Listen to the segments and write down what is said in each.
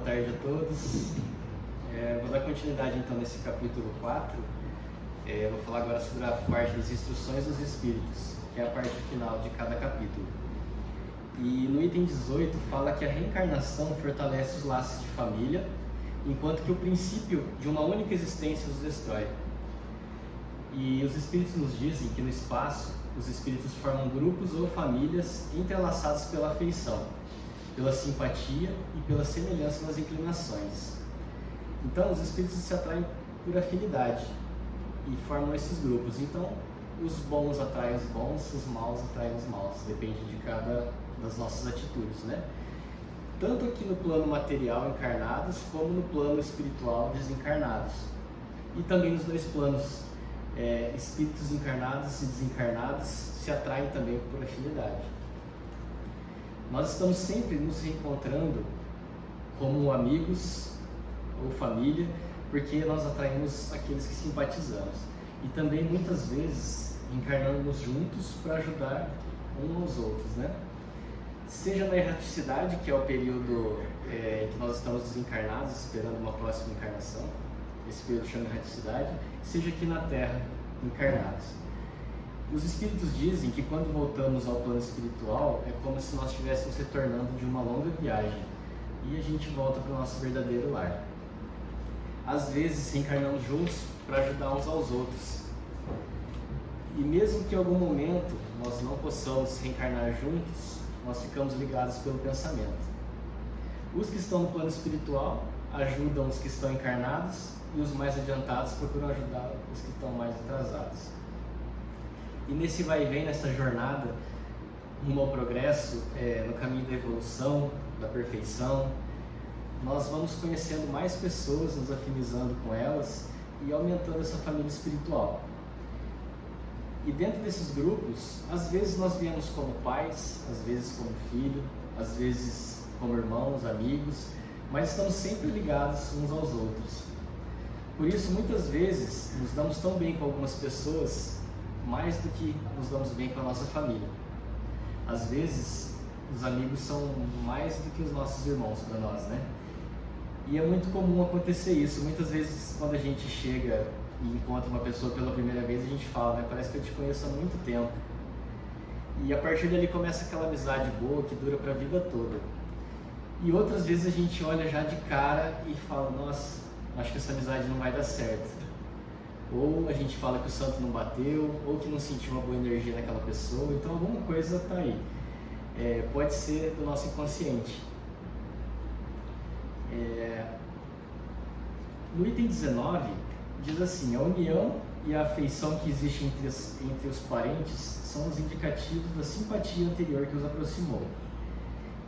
tarde a todos. Vou dar continuidade então nesse capítulo 4. Vou falar agora sobre a parte das instruções dos Espíritos, que é a parte final de cada capítulo. E no item 18 fala que a reencarnação fortalece os laços de família, enquanto que o princípio de uma única existência os destrói. E os Espíritos nos dizem que no espaço, os Espíritos formam grupos ou famílias entrelaçados pela afeição, pela simpatia e pela semelhança nas inclinações. Então, os Espíritos se atraem por afinidade e formam esses grupos. Então, os bons atraem os bons, os maus atraem os maus. Depende de cada das nossas atitudes, né? Tanto aqui no plano material encarnados, como no plano espiritual desencarnados. E também nos dois planos, espíritos encarnados e desencarnados se atraem também por afinidade. Nós estamos sempre nos reencontrando como amigos ou família, porque nós atraímos aqueles que simpatizamos. E também muitas vezes encarnamos juntos para ajudar uns aos outros, né? Seja na erraticidade, que é o período em que nós estamos desencarnados, esperando uma próxima encarnação, esse período chama erraticidade, seja aqui na Terra, encarnados. Os Espíritos dizem que quando voltamos ao plano espiritual, é como se nós estivéssemos retornando de uma longa viagem e a gente volta para o nosso verdadeiro lar. Às vezes reencarnamos juntos para ajudar uns aos outros. E mesmo que em algum momento nós não possamos reencarnar juntos, nós ficamos ligados pelo pensamento. Os que estão no plano espiritual ajudam os que estão encarnados e os mais adiantados procuram ajudar os que estão mais atrasados. E nesse vai e vem, nessa jornada rumo ao progresso, no caminho da evolução, da perfeição, nós vamos conhecendo mais pessoas, nos afinizando com elas e aumentando essa família espiritual. E dentro desses grupos, às vezes nós viemos como pais, às vezes como filho, às vezes como irmãos, amigos, mas estamos sempre ligados uns aos outros. Por isso, muitas vezes, nos damos tão bem com algumas pessoas, mais do que nos damos bem com a nossa família. Às vezes, os amigos são mais do que os nossos irmãos para nós, né? E é muito comum acontecer isso. Muitas vezes, quando a gente chega e encontra uma pessoa pela primeira vez, a gente fala, né? Parece que eu te conheço há muito tempo. E a partir dali começa aquela amizade boa que dura para a vida toda. E outras vezes a gente olha já de cara e fala, nossa, acho que essa amizade não vai dar certo. Ou a gente fala que o santo não bateu, ou que não sentiu uma boa energia naquela pessoa. Então alguma coisa está aí. Pode ser do nosso inconsciente. No item 19, diz assim: a união e a afeição que existe entre os parentes são os indicativos da simpatia anterior que os aproximou.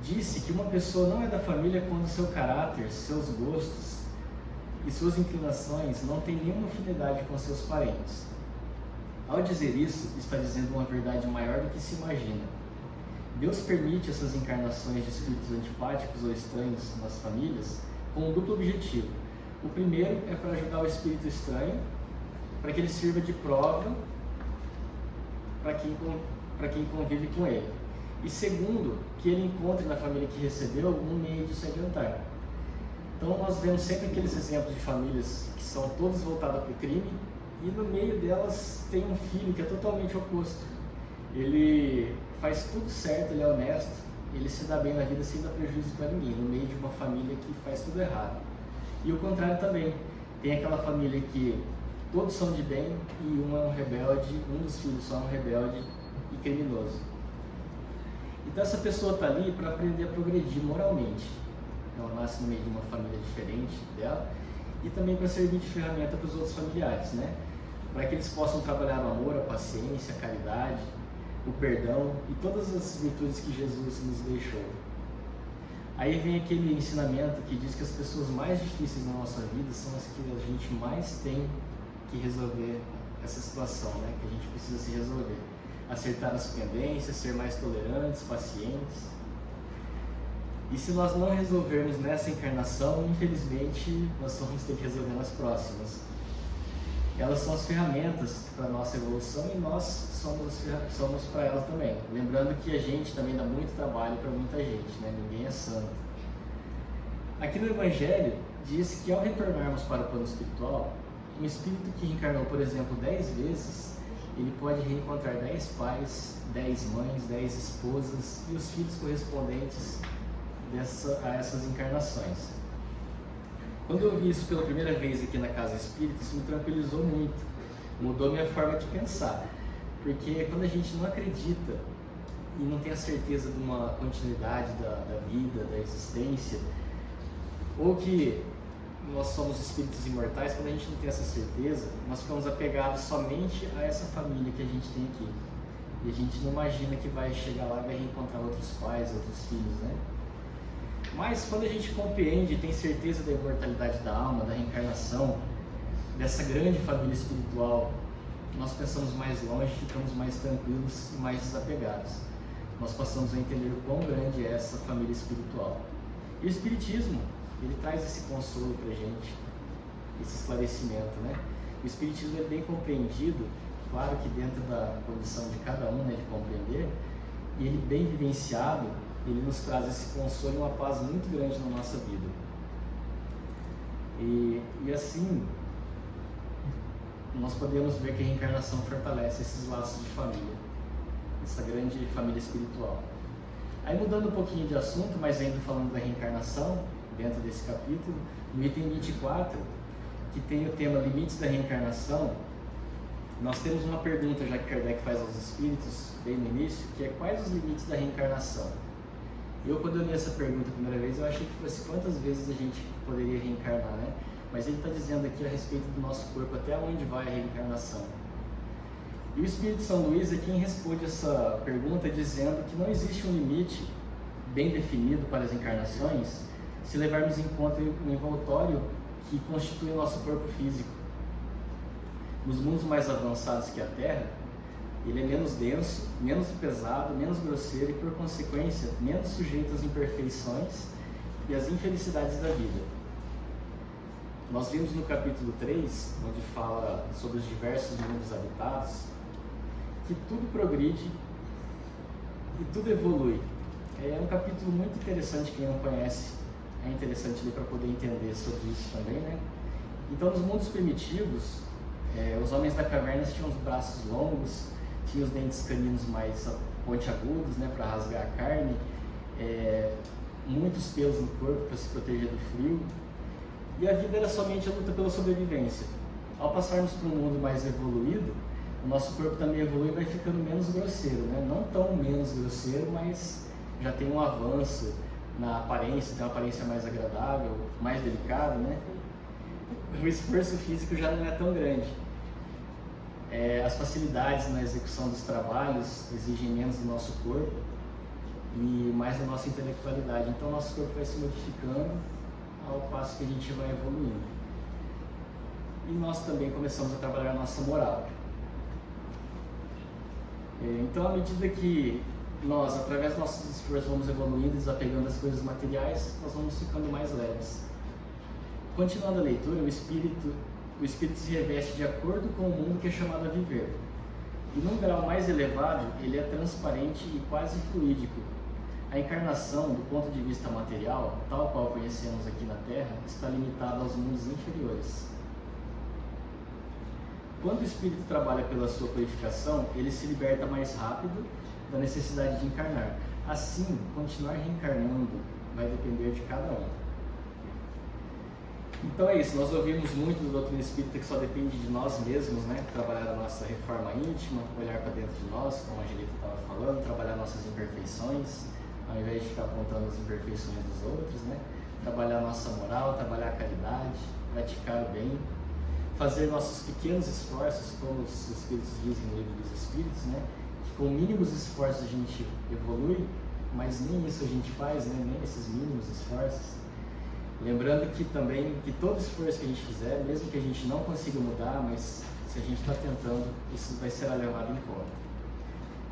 Disse que uma pessoa não é da família quando seu caráter, seus gostos e suas inclinações não têm nenhuma afinidade com seus parentes. Ao dizer isso, está dizendo uma verdade maior do que se imagina. Deus permite essas encarnações de espíritos antipáticos ou estranhos nas famílias com um duplo objetivo. O primeiro é para ajudar o espírito estranho, para que ele sirva de prova para quem convive com ele. E segundo, que ele encontre na família que recebeu um meio de se adiantar. Então nós vemos sempre aqueles exemplos de famílias que são todas voltadas para o crime e no meio delas tem um filho que é totalmente oposto. Ele faz tudo certo, ele é honesto, ele se dá bem na vida sem dar prejuízo para ninguém, no meio de uma família que faz tudo errado. E o contrário também, tem aquela família que todos são de bem e um é um rebelde, um dos filhos só é um rebelde e criminoso. Então essa pessoa está ali para aprender a progredir moralmente. Ela nasce no meio de uma família diferente dela e também para servir de ferramenta para os outros familiares, né? Para que eles possam trabalhar o amor, a paciência, a caridade, o perdão e todas as virtudes que Jesus nos deixou. Aí vem aquele ensinamento que diz que as pessoas mais difíceis na nossa vida são as que a gente mais tem que resolver essa situação, né? Que a gente precisa se resolver. Acertar as pendências, ser mais tolerantes, pacientes. E se nós não resolvermos nessa encarnação, infelizmente, nós vamos ter que resolver nas próximas. Elas são as ferramentas para a nossa evolução e nós somos para elas também. Lembrando que a gente também dá muito trabalho para muita gente, né? Ninguém é santo. Aqui no Evangelho diz que ao retornarmos para o plano espiritual, um espírito que reencarnou, por exemplo, 10 vezes, ele pode reencontrar 10 pais, 10 mães, 10 esposas e os filhos correspondentes a essas encarnações. Quando eu vi isso pela primeira vez aqui na Casa Espírita, isso me tranquilizou muito, mudou minha forma de pensar, porque quando a gente não acredita e não tem a certeza de uma continuidade da vida, da existência, ou que nós somos espíritos imortais, quando a gente não tem essa certeza, nós ficamos apegados somente a essa família que a gente tem aqui. E a gente não imagina que vai chegar lá e vai reencontrar outros pais, outros filhos, né? Mas quando a gente compreende e tem certeza da imortalidade da alma, da reencarnação, dessa grande família espiritual, nós pensamos mais longe, ficamos mais tranquilos e mais desapegados. Nós passamos a entender o quão grande é essa família espiritual. E o Espiritismo, ele traz esse consolo para a gente, esse esclarecimento, né? O Espiritismo é bem compreendido, claro que dentro da condição de cada um, né, de compreender, e ele bem vivenciado, ele nos traz esse consolo e uma paz muito grande na nossa vida. E assim, nós podemos ver que a reencarnação fortalece esses laços de família, essa grande família espiritual. Aí mudando um pouquinho de assunto, mas ainda falando da reencarnação, dentro desse capítulo, no item 24, que tem o tema Limites da Reencarnação, nós temos uma pergunta já que Kardec faz aos espíritos, bem no início, que é: quais os limites da reencarnação? Eu, quando eu li essa pergunta a primeira vez, eu achei que fosse quantas vezes a gente poderia reencarnar, né? Mas ele está dizendo aqui a respeito do nosso corpo, até onde vai a reencarnação. E o Espírito São Luís é quem responde essa pergunta dizendo que não existe um limite bem definido para as encarnações se levarmos em conta o envoltório que constitui o nosso corpo físico. Nos mundos mais avançados que a Terra, ele é menos denso, menos pesado, menos grosseiro e, por consequência, menos sujeito às imperfeições e às infelicidades da vida. Nós vimos no capítulo 3, onde fala sobre os diversos mundos habitados, que tudo progride e tudo evolui. É um capítulo muito interessante, quem não conhece, é interessante ler para poder entender sobre isso também, né? Então, nos mundos primitivos, os homens da caverna tinham os braços longos, tinham os dentes caninos mais pontiagudos, né, para rasgar a carne, muitos pelos no corpo para se proteger do frio, e a vida era somente a luta pela sobrevivência. Ao passarmos para um mundo mais evoluído, o nosso corpo também evolui e vai ficando menos grosseiro, né? Não tão menos grosseiro, mas já tem um avanço na aparência, tem uma aparência mais agradável, mais delicada, né? O esforço físico já não é tão grande. As facilidades na execução dos trabalhos exigem menos do nosso corpo e mais da nossa intelectualidade. Então, nosso corpo vai se modificando ao passo que a gente vai evoluindo. E nós também começamos a trabalhar a nossa moral. Então, à medida que nós, através dos nossos esforços, vamos evoluindo, desapegando das coisas materiais, nós vamos ficando mais leves. Continuando a leitura, o espírito se reveste de acordo com o mundo que é chamado a viver. E num grau mais elevado, ele é transparente e quase fluídico. A encarnação, do ponto de vista material, tal qual conhecemos aqui na Terra, está limitada aos mundos inferiores. Quando o espírito trabalha pela sua purificação, ele se liberta mais rápido da necessidade de encarnar. Assim, continuar reencarnando vai depender de cada um. Então é isso, nós ouvimos muito do doutrina espírita que só depende de nós mesmos, né? Trabalhar a nossa reforma íntima, olhar para dentro de nós, como a Angelita estava falando, trabalhar nossas imperfeições, ao invés de ficar apontando as imperfeições dos outros, né? Trabalhar a nossa moral, trabalhar a caridade, praticar o bem, fazer nossos pequenos esforços, como os Espíritos dizem no Livro dos Espíritos, né? Que com mínimos esforços a gente evolui, mas nem isso a gente faz, né? Nem esses mínimos esforços. Lembrando que também, que todo esforço que a gente fizer, mesmo que a gente não consiga mudar, mas se a gente está tentando, isso vai ser levado em conta.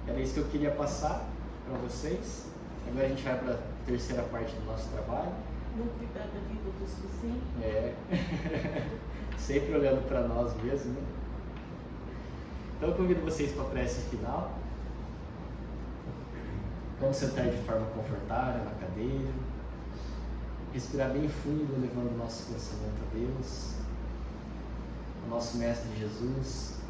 Era isso que eu queria passar para vocês. Agora a gente vai para a terceira parte do nosso trabalho. Não cuidar da vida dos vizinhos. Sempre olhando para nós mesmos, né? Então eu convido vocês para a prece final. Vamos sentar de forma confortável na cadeira. respirar bem fundo, levando o nosso pensamento a Deus, ao nosso Mestre Jesus.